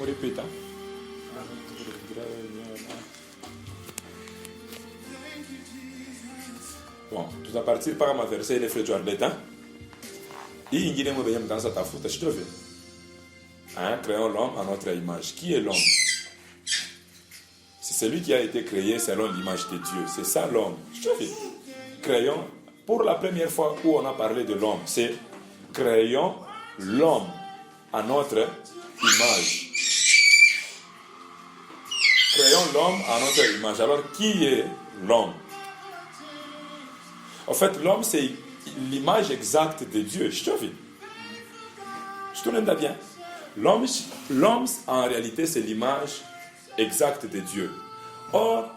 répète. Bon, tu vas partir par ma verset, les frères Jordan. Créons l'homme à notre image. Qui est l'homme? C'est celui qui a été créé selon l'image de Dieu. C'est ça l'homme. Créons, pour la première fois où on a parlé de l'homme, c'est créons l'homme à notre image. Créons l'homme à notre image. Alors, qui est l'homme? En fait, l'homme, c'est l'image exacte de Dieu. Je te dis bien. L'homme, en réalité, c'est l'image exacte de Dieu. Or,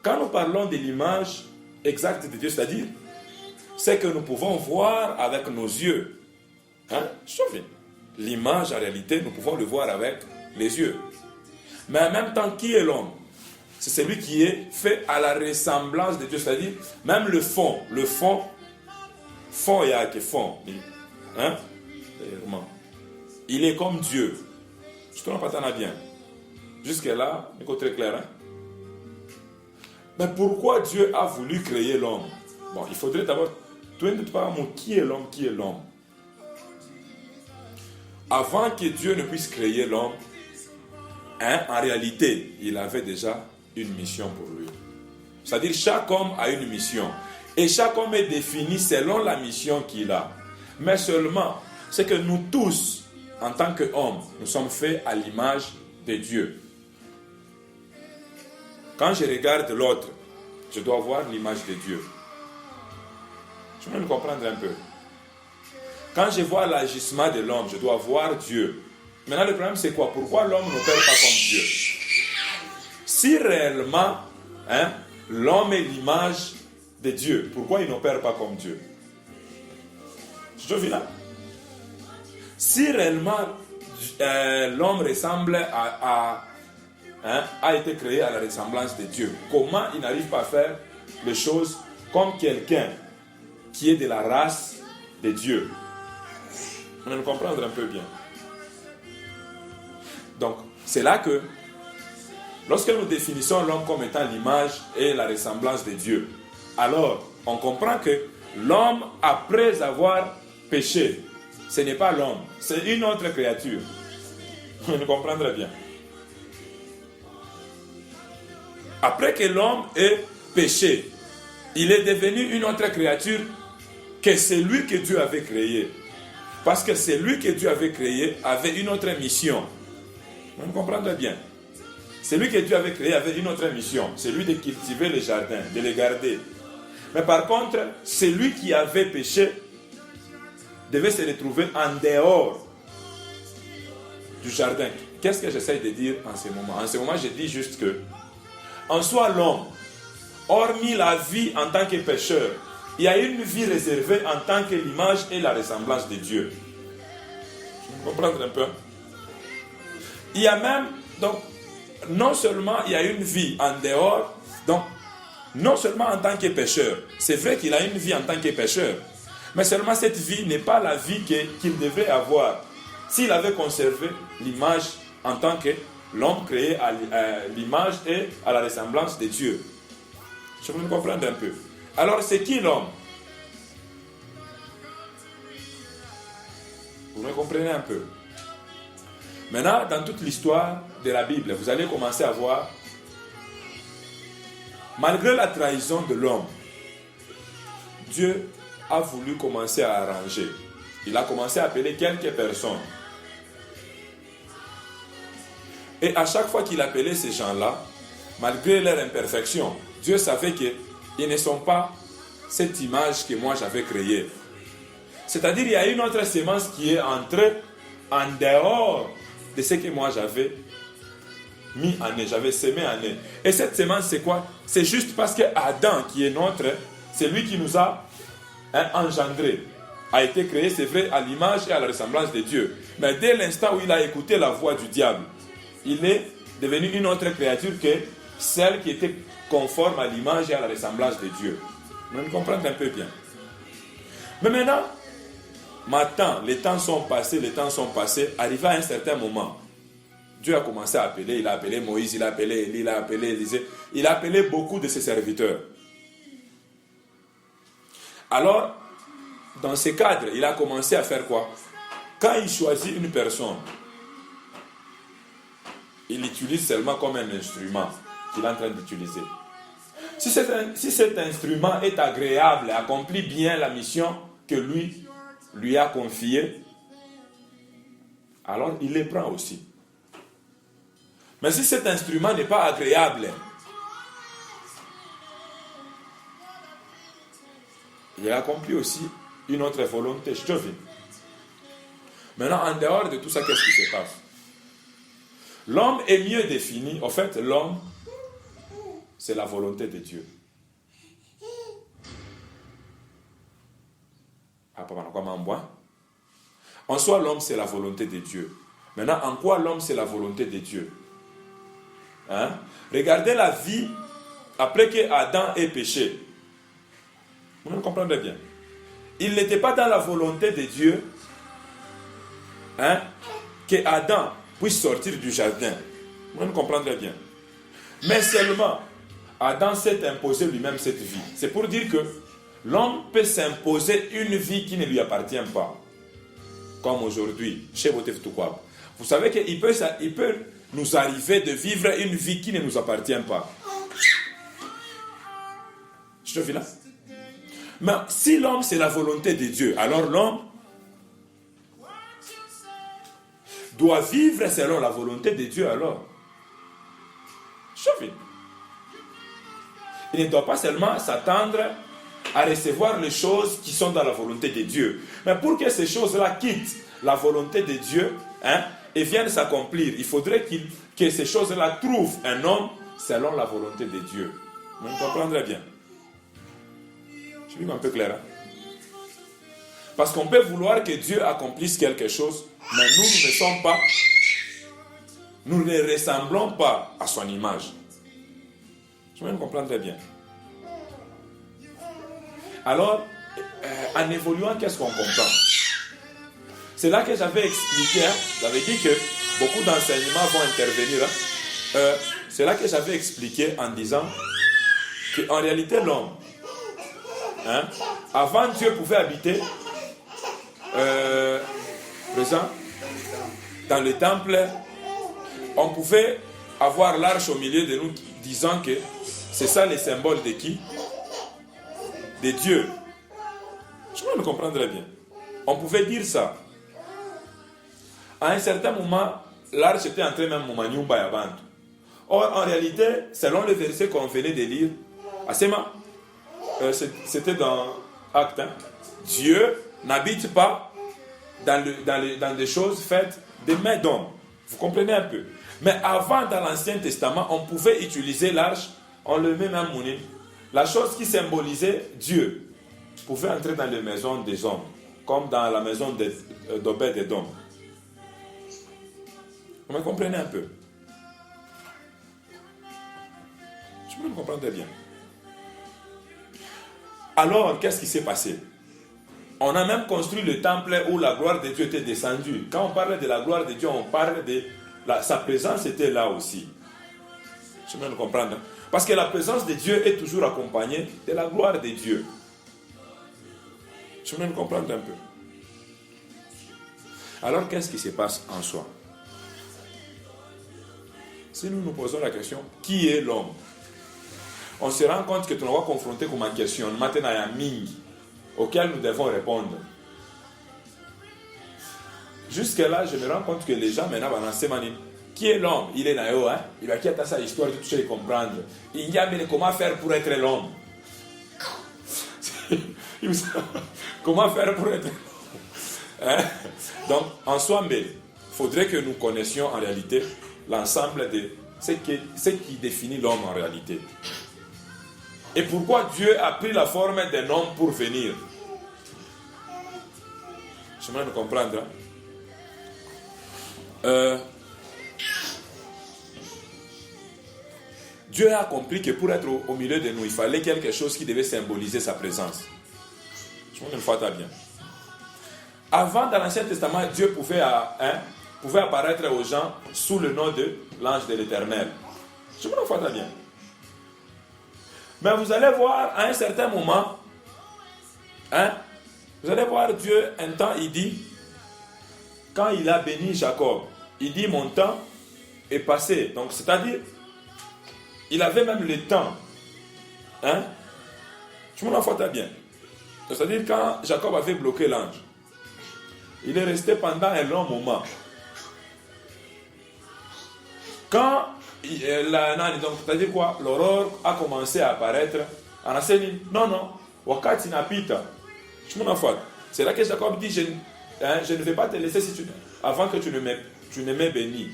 quand nous parlons de l'image exacte de Dieu, c'est-à-dire, c'est que nous pouvons voir avec nos yeux. L'image, en réalité, nous pouvons le voir avec les yeux. Mais en même temps, qui est l'homme? C'est celui qui est fait à la ressemblance de Dieu, c'est-à-dire, même le fond, il y a que fond. Il est comme Dieu. Je te rends pas bien. Jusque-là, c'est très clair. Mais pourquoi Dieu a voulu créer l'homme? Bon, il faudrait d'abord... Qui est l'homme? Qui est l'homme? Avant que Dieu ne puisse créer l'homme, en réalité, il avait déjà une mission pour lui. C'est-à-dire, chaque homme a une mission. Et chaque homme est défini selon la mission qu'il a. Mais seulement, c'est que nous tous, en tant qu'hommes, nous sommes faits à l'image de Dieu. Quand je regarde l'autre, je dois voir l'image de Dieu. Je veux me comprendre un peu. Quand je vois l'agissement de l'homme, je dois voir Dieu. Maintenant, le problème, c'est quoi? Pourquoi l'homme n'opère pas comme Dieu? Si réellement, l'homme est l'image de Dieu, pourquoi il n'opère pas comme Dieu? Je te dis là. Si réellement, l'homme ressemble a été créé à la ressemblance de Dieu, comment il n'arrive pas à faire les choses comme quelqu'un qui est de la race de Dieu? On va le comprendre un peu bien. Donc, c'est là que, lorsque nous définissons l'homme comme étant l'image et la ressemblance de Dieu, alors on comprend que l'homme, après avoir péché, ce n'est pas l'homme, c'est une autre créature. On le comprendra bien. Après que l'homme ait péché, il est devenu une autre créature que celui que Dieu avait créé. Parce que celui que Dieu avait créé avait une autre mission. On comprendra bien. Celui que Dieu avait créé avait une autre mission. Celui de cultiver les jardins, de les garder. Mais par contre, celui qui avait péché devait se retrouver en dehors du jardin. Qu'est-ce que j'essaie de dire en ce moment? En ce moment, je dis juste que, en soi, l'homme, hormis la vie en tant que pécheur, il y a une vie réservée en tant que l'image et la ressemblance de Dieu. Vous comprenez un peu? Il y a même, donc, non seulement il y a une vie en dehors, donc, non seulement en tant que pécheur, c'est vrai qu'il a une vie en tant que pécheur, mais seulement cette vie n'est pas la vie qu'il devrait avoir s'il avait conservé l'image en tant que l'homme créé à l'image et à la ressemblance de Dieu. Je veux me comprendre un peu. Alors, c'est qui l'homme? Vous me comprenez un peu? Maintenant, dans toute l'histoire de la Bible, vous allez commencer à voir, malgré la trahison de l'homme, Dieu a voulu commencer à arranger. Il a commencé à appeler quelques personnes. Et à chaque fois qu'il appelait ces gens-là, malgré leur imperfection, Dieu savait qu'ils ne sont pas cette image que moi j'avais créée. C'est-à-dire il y a une autre sémence qui est entrée en dehors de ce que moi j'avais mis en eux, j'avais sémé en eux. Et cette sémence c'est quoi? C'est juste parce que Adam qui est notre, c'est lui qui nous a engendré, a été créé, c'est vrai, à l'image et à la ressemblance de Dieu. Mais dès l'instant où il a écouté la voix du diable, il est devenu une autre créature que celle qui était conforme à l'image et à la ressemblance de Dieu. Vous me comprenez un peu bien. Mais maintenant, les temps sont passés, arrivé à un certain moment. Dieu a commencé à appeler, il a appelé Moïse, il a appelé Élie, il a appelé Élisée, il a appelé beaucoup de ses serviteurs. Alors, dans ce cadre, il a commencé à faire quoi? Quand il choisit une personne, il l'utilise seulement comme un instrument qu'il est en train d'utiliser. Si cet instrument est agréable, accomplit bien la mission que lui a confiée, alors il les prend aussi. Mais si cet instrument n'est pas agréable, il a accompli aussi une autre volonté. Je te dis. Maintenant, en dehors de tout ça, qu'est-ce qui se passe? L'homme est mieux défini. En fait, l'homme, c'est la volonté de Dieu. En soi, l'homme, c'est la volonté de Dieu. Maintenant, en quoi l'homme, c'est la volonté de Dieu? Regardez la vie après que Adam ait péché. Vous me comprenez bien. Il n'était pas dans la volonté de Dieu que Adam puisse sortir du jardin. Vous me comprenez bien. Mais seulement, Adam s'est imposé lui-même cette vie. C'est pour dire que l'homme peut s'imposer une vie qui ne lui appartient pas. Comme aujourd'hui, chez Botev Toukwab. Vous savez qu'il peut nous arriver de vivre une vie qui ne nous appartient pas. Je te fais là. Mais si l'homme c'est la volonté de Dieu, alors l'homme doit vivre selon la volonté de Dieu alors. Je te fais. Il ne doit pas seulement s'attendre à recevoir les choses qui sont dans la volonté de Dieu. Mais pour que ces choses-là quittent la volonté de Dieu et viennent s'accomplir, il faudrait que ces choses-là trouvent un homme selon la volonté de Dieu. Vous me comprendrez bien. Je suis un peu clair. Parce qu'on peut vouloir que Dieu accomplisse quelque chose, mais nous ne ressemblons pas à son image. Je me comprends bien. Alors, en évoluant, qu'est-ce qu'on comprend? C'est là que j'avais expliqué, j'avais dit que beaucoup d'enseignements vont intervenir. C'est là que j'avais expliqué en disant qu'en réalité, l'homme, avant Dieu pouvait habiter présent dans le temple, on pouvait avoir l'arche au milieu de nous disant que c'est ça le symbole de qui? De Dieu. Je peux me comprendre bien. On pouvait dire ça. À un certain moment, l'arche était entrée même au Manyumba Yabantu. Or, en réalité, selon le verset qu'on venait de lire, c'était dans Actes, Dieu n'habite pas dans des choses faites des mains d'hommes. Vous comprenez un peu? Mais avant, dans l'Ancien Testament, on pouvait utiliser l'arche, on le met même mounin. La chose qui symbolisait Dieu pouvait entrer dans les maisons des hommes, comme dans la maison d'Obed-Edom. Vous me comprenez un peu? Je me comprends bien. Alors, qu'est-ce qui s'est passé? On a même construit le temple où la gloire de Dieu était descendue. Quand on parle de la gloire de Dieu, on parle de sa présence était là aussi. Je me comprends. Parce que la présence de Dieu est toujours accompagnée de la gloire de Dieu. Je me comprends un peu. Alors, qu'est-ce qui se passe en soi? Si nous nous posons la question, qui est l'homme? On se rend compte que tu vas confronter comme une question, maintenant il y a ming, auquel nous devons répondre. Jusque-là, je me rends compte que les gens maintenant vont lancer mani. Qui est l'homme? Il est naïo, hein? Il va quitter sa histoire de toucher et comprendre. Il y a mais comment faire pour être l'homme? Comment faire pour être l'homme? Donc, en soi, il faudrait que nous connaissions en réalité l'ensemble de ce qui définit l'homme en réalité. Et pourquoi Dieu a pris la forme d'un homme pour venir? Je me comprendre. Dieu a compris que pour être au milieu de nous, il fallait quelque chose qui devait symboliser sa présence. Je me fais bien. Avant, dans l'Ancien Testament, Dieu pouvait pouvait apparaître aux gens sous le nom de l'ange de l'Éternel. Je me l'en bien. Mais vous allez voir à un certain moment, vous allez voir Dieu un temps, il dit, quand il a béni Jacob, il dit mon temps est passé. Donc c'est-à-dire, il avait même le temps. Je me l'en bien. C'est-à-dire quand Jacob avait bloqué l'ange, il est resté pendant un long moment. Quand donc c'est-à-dire quoi, l'aurore a commencé à apparaître, on a dit non, wakati napita. C'est là que Jacob dit je ne vais pas te laisser avant que tu ne m'aies béni.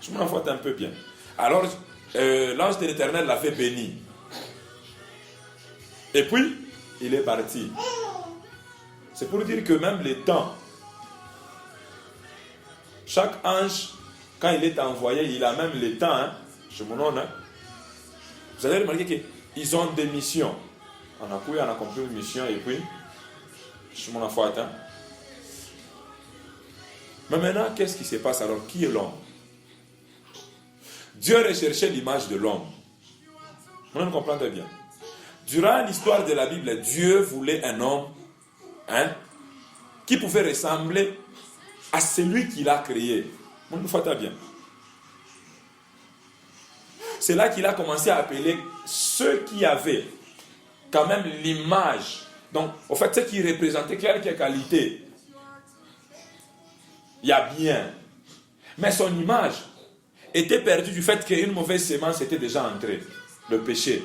Je m'en fous un peu bien. Alors l'ange de l'Éternel l'avait béni. Et puis il est parti. C'est pour dire que même les temps, chaque ange, quand il est envoyé, il a même les temps. Vous allez remarquer qu'ils ont des missions. On a accompli une mission et puis, je m'en fous. Mais maintenant, qu'est-ce qui se passe alors? Qui est l'homme? Dieu recherchait l'image de l'homme. Vous comprenez bien. Durant l'histoire de la Bible, Dieu voulait un homme qui pouvait ressembler à celui qu'il a créé. Vous nous faites bien. C'est là qu'il a commencé à appeler ceux qui avaient quand même l'image. Donc, au fait, ceux qui représentaient quelque qualité. Il y a bien. Mais son image était perdue du fait qu'une mauvaise sémence était déjà entrée. Le péché.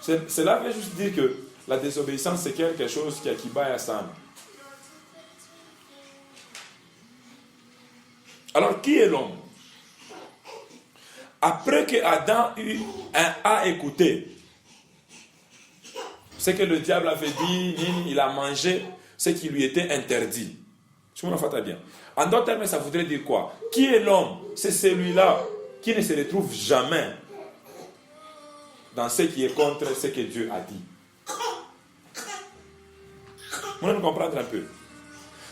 Cela veut juste dire que la désobéissance, c'est quelque chose qui bat à ça. Alors, qui est l'homme? Après que Adam a écouté ce que le diable avait dit, il a mangé ce qui lui était interdit. Je me fais bien. En d'autres termes, ça voudrait dire quoi? Qui est l'homme? C'est celui-là qui ne se retrouve jamais dans ce qui est contre ce que Dieu a dit. Vous pouvez comprendre un peu.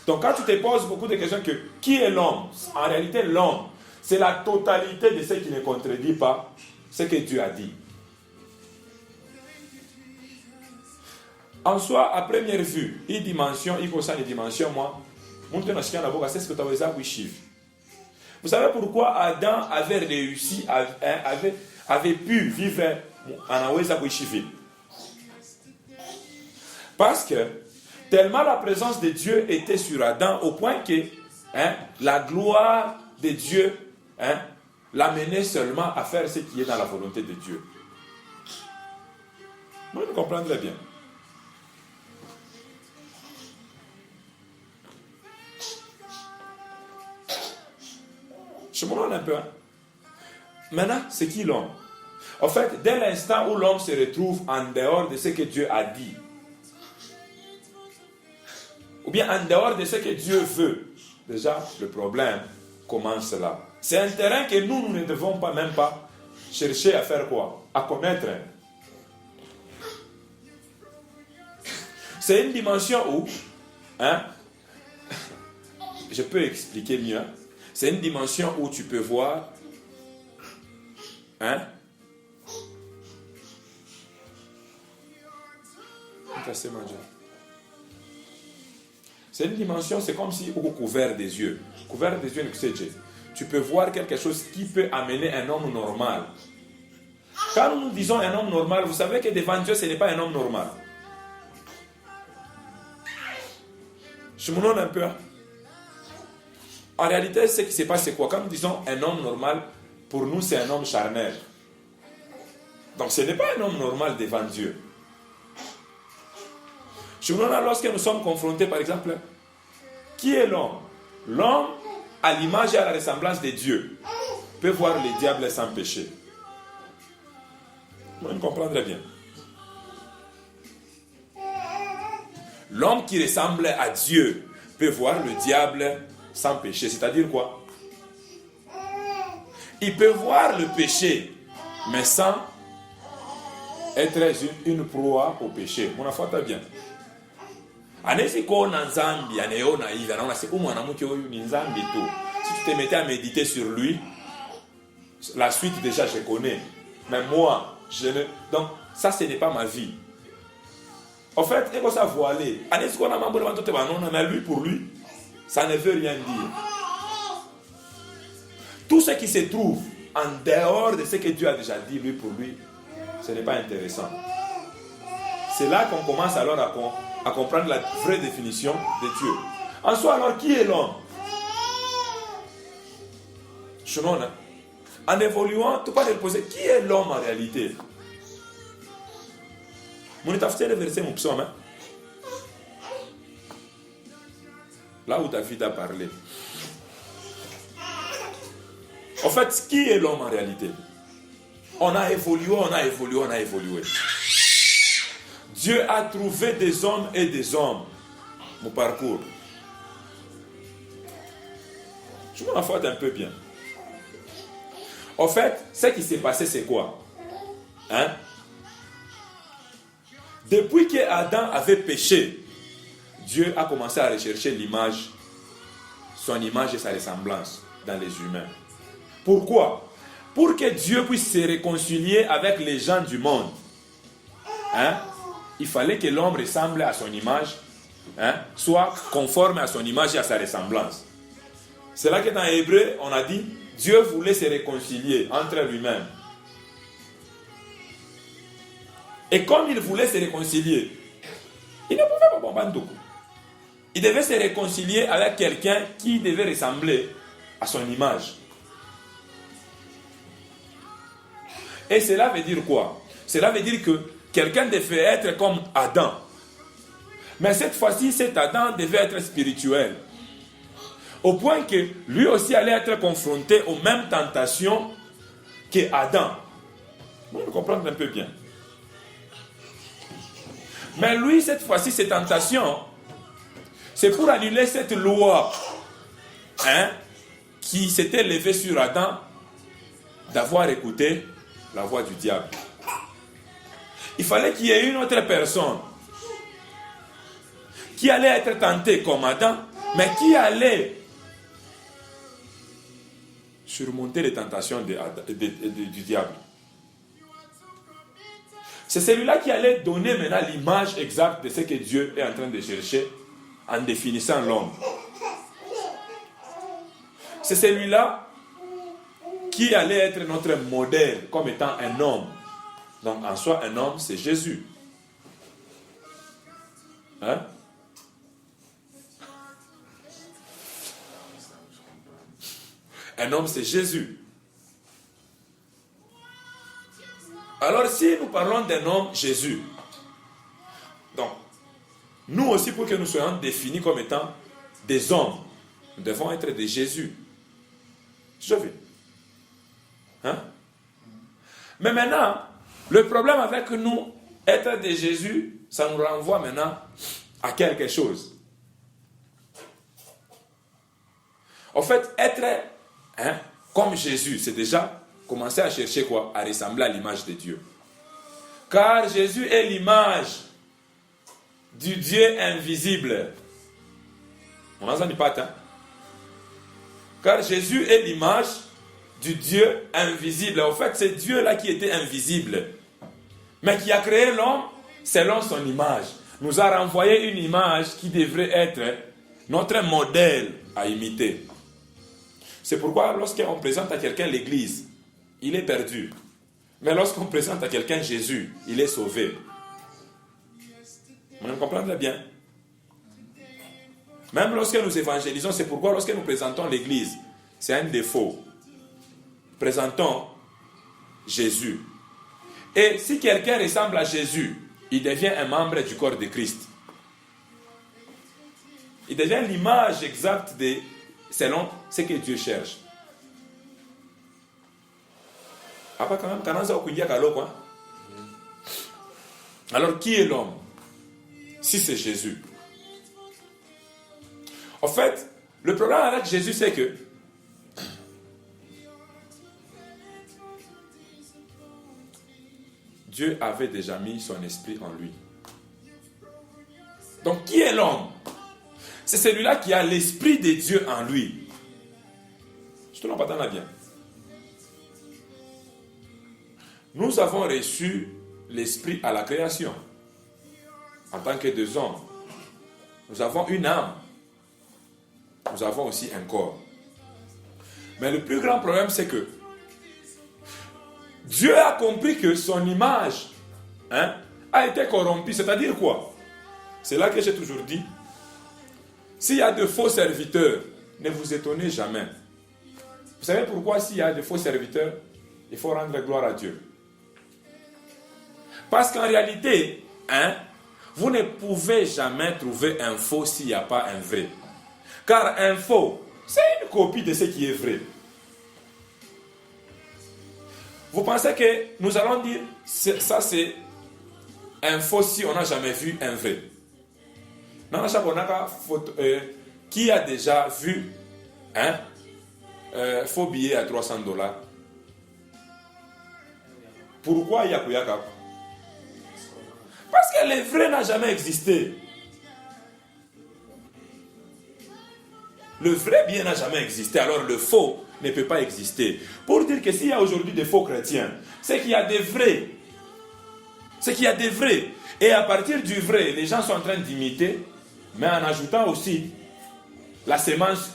Donc quand tu te poses beaucoup de questions que qui est l'homme? En réalité, l'homme, c'est la totalité de ce qui ne contredit pas ce que Dieu a dit. En soi, à première vue, une dimension, il concerne les dimensions, moi, c'est ce que tu as. Vous savez pourquoi Adam avait réussi, avait pu vivre en Aweza Bouchivi? Parce que tellement la présence de Dieu était sur Adam au point que la gloire de Dieu l'amenait seulement à faire ce qui est dans la volonté de Dieu. Vous le comprendrez bien. Je me rends un peu. Maintenant, c'est qui l'homme? En fait, dès l'instant où l'homme se retrouve en dehors de ce que Dieu a dit, ou bien en dehors de ce que Dieu veut, déjà, le problème commence là. C'est un terrain que nous ne devons pas même pas chercher à faire quoi? À connaître. C'est une dimension où, je peux expliquer mieux, c'est une dimension où tu peux voir, c'est une dimension, c'est comme si on couvert des yeux. Couvert des yeux, tu peux voir quelque chose qui peut amener un homme normal. Quand nous disons un homme normal, vous savez que devant Dieu, ce n'est pas un homme normal. Je me donne un peu. En réalité, ce qui se passe, c'est quoi? Quand nous disons un homme normal, pour nous, c'est un homme charnel. Donc, ce n'est pas un homme normal devant Dieu. Je me donne lorsque nous sommes confrontés, par exemple, qui est l'homme? L'homme, à l'image et à la ressemblance de Dieu, peut voir le diable sans péché. Vous comprendrez bien. L'homme qui ressemble à Dieu peut voir le diable sans péché. C'est-à-dire quoi? Il peut voir le péché, mais sans être une proie au péché. Mon enfant, t'as bien. Anesi kona nzambi aneona hivi anaona c'est mwanamke huyu ni nzambi tu. Si tu te mettais à méditer sur lui, la suite déjà je connais. Mais moi, je ne... Donc ça ce n'est pas ma vie. En fait, il faut ça voiler. Anesi kona mambo le bantote banona mais lui pour lui, ça ne veut rien dire. Tout ce qui se trouve en dehors de ce que Dieu a déjà dit lui pour lui, ce n'est pas intéressant. C'est là qu'on commence alors à comprendre la vraie définition de Dieu. En soi, alors, qui est l'homme? En évoluant, tu peux te poser qui est l'homme en réalité? Mon état le verset, mon psaume. Là où David a parlé. En fait, qui est l'homme en réalité? On a évolué. Dieu a trouvé des hommes et des hommes. Mon parcours. Je m'en fous un peu bien. En fait, ce qui s'est passé, c'est quoi? Depuis que Adam avait péché, Dieu a commencé à rechercher son image et sa ressemblance dans les humains. Pourquoi? Pour que Dieu puisse se réconcilier avec les gens du monde. Il fallait que l'homme ressemble à son image, soit conforme à son image et à sa ressemblance. C'est là que dans Hébreu, on a dit, Dieu voulait se réconcilier entre lui-même. Et comme il voulait se réconcilier, il ne pouvait pas bombarder. Il devait se réconcilier avec quelqu'un qui devait ressembler à son image. Et cela veut dire quoi? Cela veut dire que quelqu'un devait être comme Adam. Mais cette fois-ci, cet Adam devait être spirituel. Au point que lui aussi allait être confronté aux mêmes tentations que Adam. Vous comprenez un peu bien. Mais lui, cette fois-ci, ces tentations, c'est pour annuler cette loi qui s'était levée sur Adam d'avoir écouté la voix du diable. Il fallait qu'il y ait une autre personne qui allait être tentée comme Adam, mais qui allait surmonter les tentations du diable. C'est celui-là qui allait donner maintenant l'image exacte de ce que Dieu est en train de chercher en définissant l'homme. C'est celui-là qui allait être notre modèle comme étant un homme. Donc en soi, un homme, c'est Jésus. Un homme, c'est Jésus. Alors si nous parlons d'un homme, Jésus, donc nous aussi, pour que nous soyons définis comme étant des hommes, nous devons être des Jésus. Je veux. Mais maintenant, le problème avec nous, être des Jésus, ça nous renvoie maintenant à quelque chose. En fait, être comme Jésus, c'est déjà commencer à chercher quoi? À ressembler à l'image de Dieu. Car Jésus est l'image du Dieu invisible. On n'en dit pas, Car Jésus est l'image du Dieu invisible. En fait, c'est Dieu là qui était invisible, mais qui a créé l'homme selon son image. Nous a renvoyé une image qui devrait être notre modèle à imiter. C'est pourquoi lorsqu'on présente à quelqu'un l'église, il est perdu. Mais lorsqu'on présente à quelqu'un Jésus, il est sauvé. Vous comprenez bien? Même lorsque nous évangélisons, c'est pourquoi lorsque nous présentons l'église, c'est un défaut. Présentons Jésus. Et si quelqu'un ressemble à Jésus, il devient un membre du corps de Christ. Il devient l'image exacte selon ce que Dieu cherche. Alors, qui est l'homme? Si c'est Jésus. En fait, le problème avec Jésus, c'est que Dieu avait déjà mis son esprit en lui. Donc, qui est l'homme? C'est celui-là qui a l'Esprit de Dieu en lui. Je te l'entends pas bien. Nous avons reçu l'Esprit à la création. En tant que deux hommes, nous avons une âme. Nous avons aussi un corps. Mais le plus grand problème, c'est que Dieu a compris que son image a été corrompue. C'est-à-dire quoi? C'est là que j'ai toujours dit, s'il y a de faux serviteurs, ne vous étonnez jamais. Vous savez pourquoi s'il y a de faux serviteurs, il faut rendre gloire à Dieu. Parce qu'en réalité, vous ne pouvez jamais trouver un faux s'il n'y a pas un vrai. Car un faux, c'est une copie de ce qui est vrai. Vous pensez que nous allons dire, ça c'est un faux si on n'a jamais vu un vrai. Qui a déjà vu un faux billet à $300? Pourquoi Yakuyaka? Parce que le vrai n'a jamais existé. Le vrai bien n'a jamais existé, alors le faux ne peut pas exister. Pour dire que s'il y a aujourd'hui des faux chrétiens, c'est qu'il y a des vrais. C'est qu'il y a des vrais. Et à partir du vrai, les gens sont en train d'imiter, mais en ajoutant aussi la sémence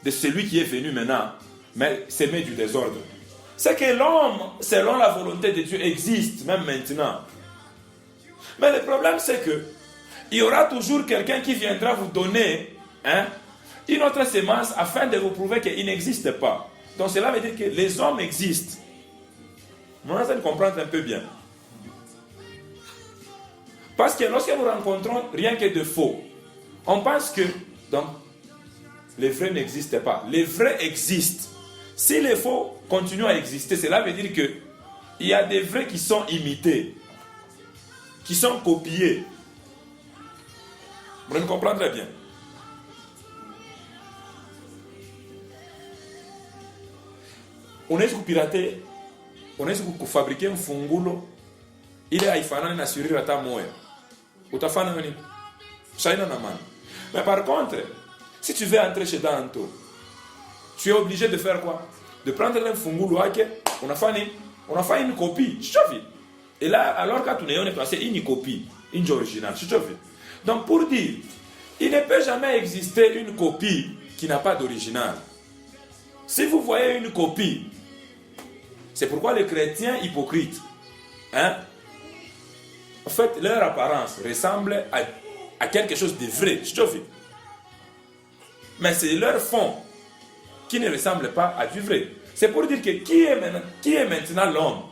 de celui qui est venu maintenant, mais s'aimer du désordre. C'est que l'homme, selon la volonté de Dieu, existe, même maintenant. Mais le problème, c'est que il y aura toujours quelqu'un qui viendra vous donner une autre sémence afin de vous prouver qu'il n'existe pas. Donc cela veut dire que les hommes existent. Nous allons comprendre un peu bien. Parce que lorsque nous rencontrons rien que de faux, on pense que donc, les vrais n'existent pas. Les vrais existent. Si les faux continuent à exister, cela veut dire que il y a des vrais qui sont imités, qui sont copiés. Vous me comprendrez bien. Unaweza kupirate, unaweza kufabrikia mfungulo ile haifanani na surira hata moya. Utafanya nini? Shaina na maana. Mais par contre, si tu veux entrer chez Danto, tu es obligé de faire quoi? De prendre le mfungulo wake, unafanya une copie. Chofi. Et là, alors quand tu n'es pas, c'est une copie, une originale. Chofi. Donc pour dire, il ne peut jamais exister une copie qui n'a pas d'original. Si vous voyez une copie, c'est pourquoi les chrétiens hypocrites, en fait, leur apparence ressemble à quelque chose de vrai. Mais c'est leur fond qui ne ressemble pas à du vrai. C'est pour dire que qui est maintenant l'homme?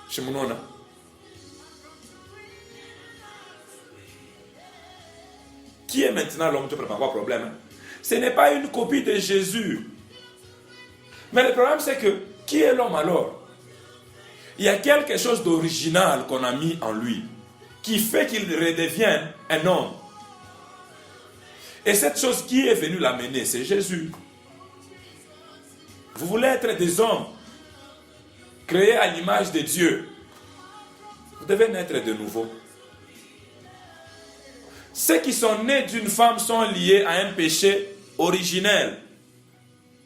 Chez Mounona. Qui est maintenant l'homme? Tu ne prends pas de problème. Ce n'est pas une copie de Jésus. Mais le problème, c'est que qui est l'homme alors? Il y a quelque chose d'original qu'on a mis en lui, qui fait qu'il redevienne un homme. Et cette chose qui est venue l'amener, c'est Jésus. Vous voulez être des hommes créés à l'image de Dieu. Vous devez naître de nouveau. Ceux qui sont nés d'une femme sont liés à un péché originel.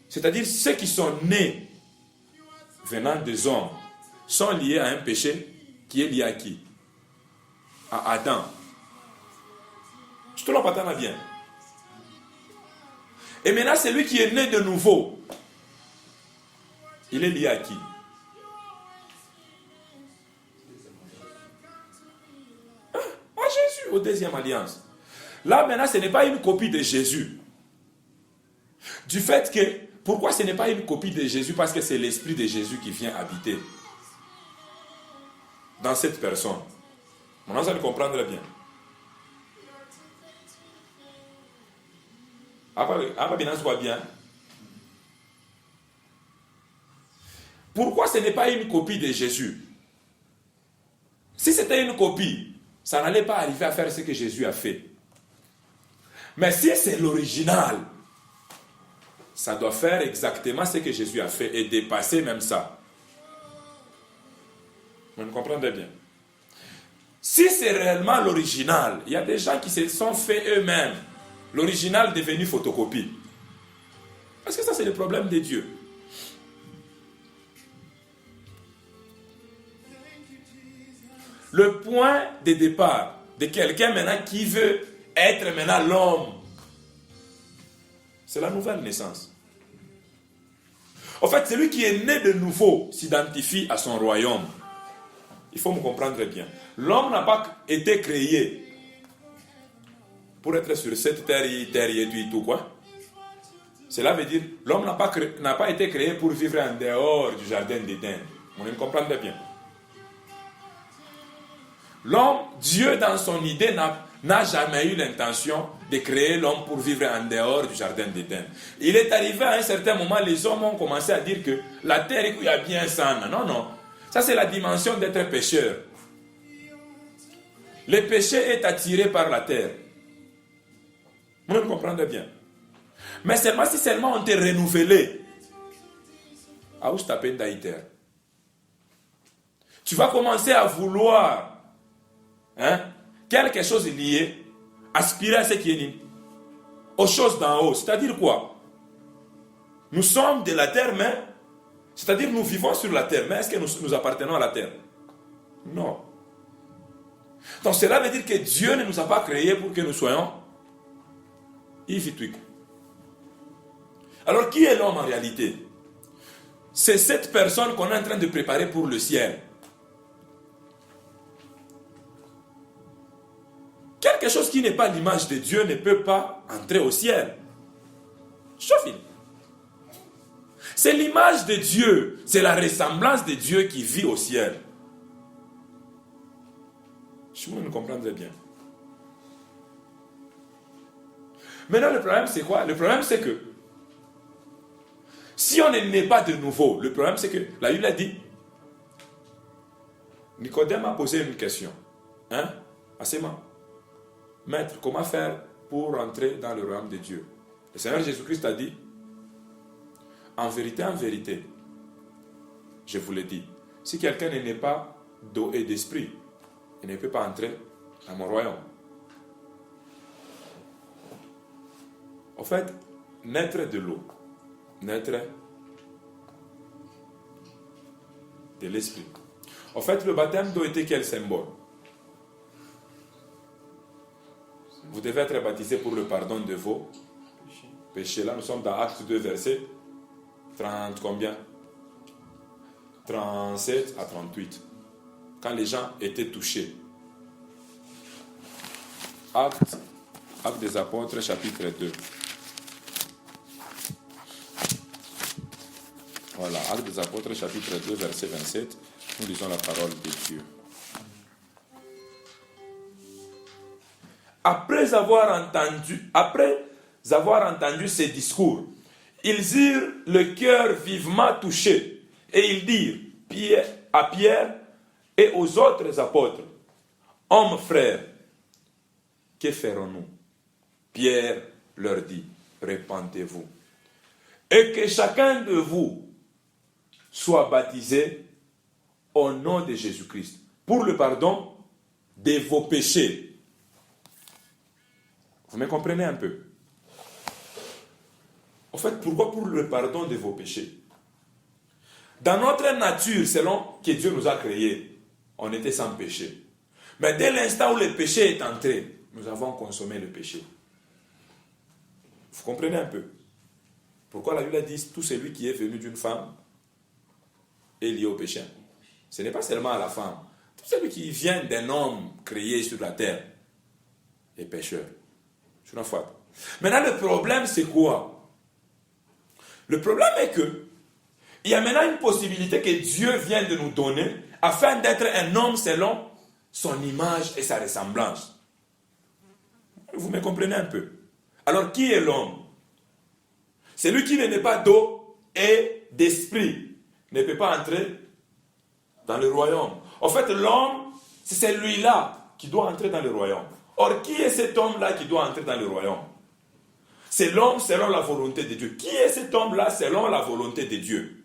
C'est-à-dire ceux qui sont nés venant des hommes sont liés à un péché qui est lié à qui? À Adam. Je te l'entends bien. Et maintenant, celui qui est né de nouveau, il est lié à qui? À Jésus, aux deuxième alliance. Là, maintenant, ce n'est pas une copie de Jésus. Du fait que, pourquoi ce n'est pas une copie de Jésus? Parce que c'est l'esprit de Jésus qui vient habiter dans cette personne. Maintenant, vous allez comprendre bien. Bien. Pourquoi ce n'est pas une copie de Jésus? Si c'était une copie, ça n'allait pas arriver à faire ce que Jésus a fait. Mais si c'est l'original, ça doit faire exactement ce que Jésus a fait et dépasser même ça. Vous me comprenez bien? Si c'est réellement l'original, il y a des gens qui se sont fait eux-mêmes. L'original devenu photocopie. Parce que ça, c'est le problème de Dieu. Le point de départ de quelqu'un maintenant qui veut être maintenant l'homme, c'est la nouvelle naissance. En fait, celui qui est né de nouveau s'identifie à son royaume. Il faut me comprendre bien. L'homme n'a pas été créé pour être sur cette terre et tout quoi. Cela veut dire l'homme n'a pas été créé pour vivre en dehors du jardin d'Éden. Vous me comprenez bien. L'homme, Dieu dans son idée n'a jamais eu l'intention de créer l'homme pour vivre en dehors du jardin d'Éden. Il est arrivé à un certain moment, les hommes ont commencé à dire que la terre est bien saine. Non, non. Ça c'est la dimension d'être pécheur. Le péché est attiré par la terre. Vous me comprenez bien. Mais seulement si seulement on t'est renouvelé. Tu vas commencer à vouloir quelque chose lié, aspirer à ce qui est lié, aux choses d'en haut. C'est-à-dire quoi? Nous sommes de la terre, mais c'est-à-dire nous vivons sur la terre, mais est-ce que nous appartenons à la terre? Non. Donc cela veut dire que Dieu ne nous a pas créés pour que nous soyons Ivituik. Alors qui est l'homme en réalité? C'est cette personne qu'on est en train de préparer pour le ciel. Quelque chose qui n'est pas l'image de Dieu ne peut pas entrer au ciel. C'est l'image de Dieu, c'est la ressemblance de Dieu qui vit au ciel. Je vous me comprendrez bien. Maintenant, le problème, c'est quoi? Le problème, c'est que si on ne naît pas de nouveau, le problème, c'est que la Bible a dit, Nicodème a posé une question. Maître, comment faire pour entrer dans le royaume de Dieu? Le Seigneur Jésus-Christ a dit, en vérité, je vous le dis, si quelqu'un n'est pas d'eau et d'esprit, il ne peut pas entrer dans mon royaume. En fait, naître de l'eau, naître de l'esprit. En fait, le baptême d'eau était quel symbole? Vous devez être baptisé pour le pardon de vos péchés. Là, nous sommes dans Acte 2, verset 30 combien? 37 à 38. Quand les gens étaient touchés. Acte des Apôtres, chapitre 2. Voilà, Acte des Apôtres, chapitre 2, verset 27. Nous lisons la parole de Dieu. Après avoir entendu ces discours, ils eurent le cœur vivement touché et ils dirent à Pierre et aux autres apôtres, hommes frères, que ferons-nous? Pierre leur dit, repentez-vous et que chacun de vous soit baptisé au nom de Jésus-Christ pour le pardon de vos péchés. Vous me comprenez un peu? En fait, pourquoi pour le pardon de vos péchés? Dans notre nature, selon que Dieu nous a créés, on était sans péché. Mais dès l'instant où le péché est entré, nous avons consommé le péché. Vous comprenez un peu? Pourquoi la Bible dit tout celui qui est venu d'une femme est lié au péché? Ce n'est pas seulement à la femme. Tout celui qui vient d'un homme créé sur la terre est pécheur. Maintenant, le problème, c'est quoi? Le problème est que il y a maintenant une possibilité que Dieu vient de nous donner afin d'être un homme selon son image et sa ressemblance. Vous me comprenez un peu? Alors, qui est l'homme? Celui qui n'est pas d'eau et d'esprit ne peut pas entrer dans le royaume. En fait, l'homme, c'est celui-là qui doit entrer dans le royaume. Or, qui est cet homme-là qui doit entrer dans le royaume? C'est l'homme selon la volonté de Dieu. Qui est cet homme-là selon la volonté de Dieu?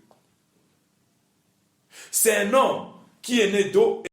C'est un homme qui est né d'eau